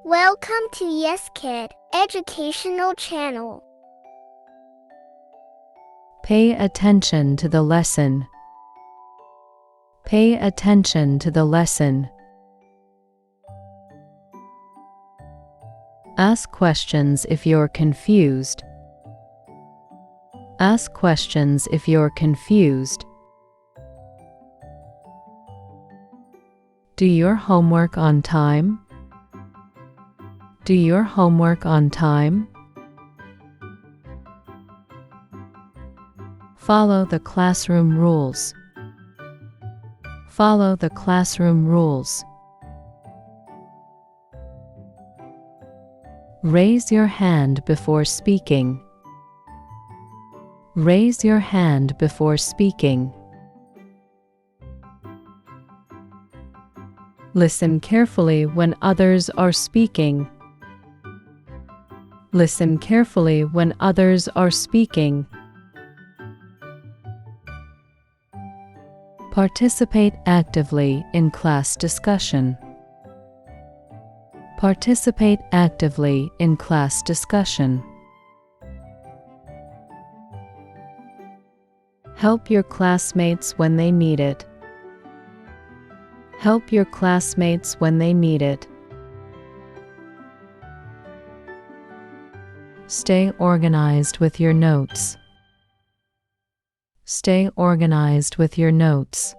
Welcome to Yes Kid Educational Channel. Pay attention to the lesson. Pay attention to the lesson. Ask questions if you're confused. Ask questions if you're confused. Do your homework on time? Do your homework on time? Follow the classroom rules. Follow the classroom rules. Raise your hand before speaking. Raise your hand before speaking. Listen carefully when others are speaking. Listen carefully when others are speaking. Participate actively in class discussion. Participate actively in class discussion. Help your classmates when they need it. Help your classmates when they need it. Stay organized with your notes. Stay organized with your notes.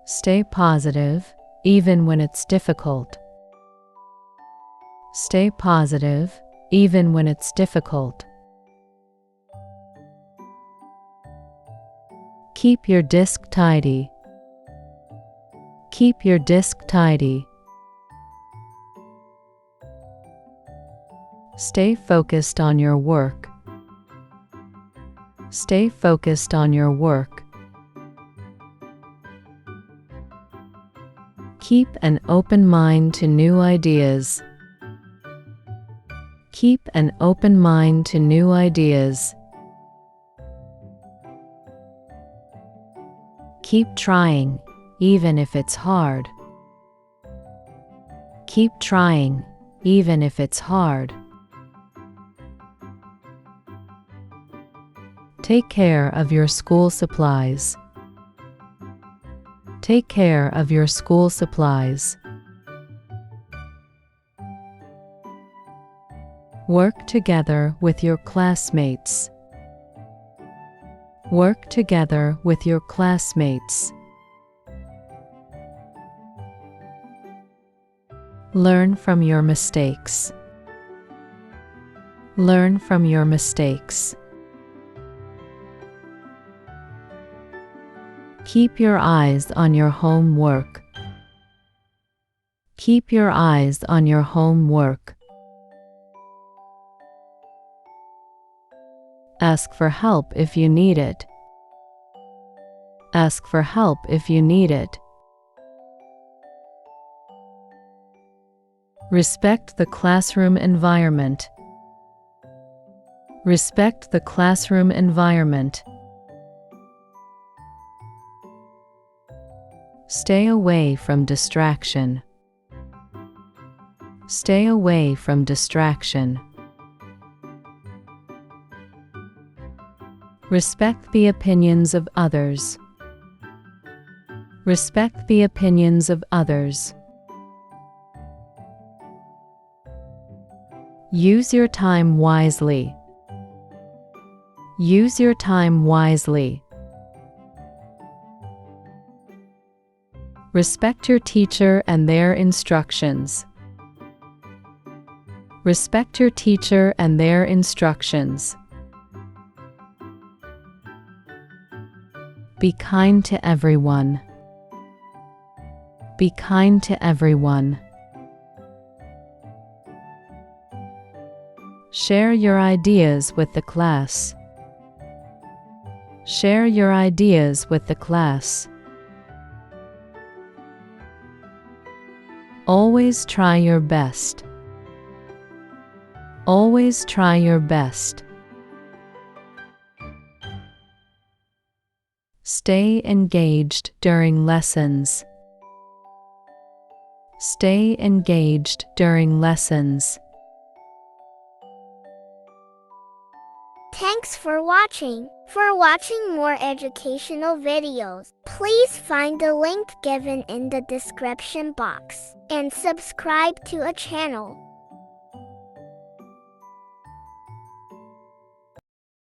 Stay positive, even when it's difficult. Stay positive, even when it's difficult. Keep your desk tidy. Keep your desk tidy. Stay focused on your work. Stay focused on your work. Keep an open mind to new ideas. Keep an open mind to new ideas. Keep trying, even if it's hard. Keep trying, even if it's hard. Take care of your school supplies. Take care of your school supplies. Work together with your classmates. Work together with your classmates. Learn from your mistakes. Learn from your mistakes. Keep your eyes on your homework. Keep your eyes on your homework. Ask for help if you need it. Ask for help if you need it. Respect the classroom environment. Respect the classroom environment. Stay away from distraction. Stay away from distraction. Respect the opinions of others. Respect the opinions of others. Use your time wisely. Use your time wisely. Respect your teacher and their instructions. Respect your teacher and their instructions. Be kind to everyone. Be kind to everyone. Share your ideas with the class. Share your ideas with the class. Always try your best. Always try your best. Stay engaged during lessons. Stay engaged during lessons. Thanks for watching. For watching more educational videos, please find the link given in the description box and subscribe to a channel.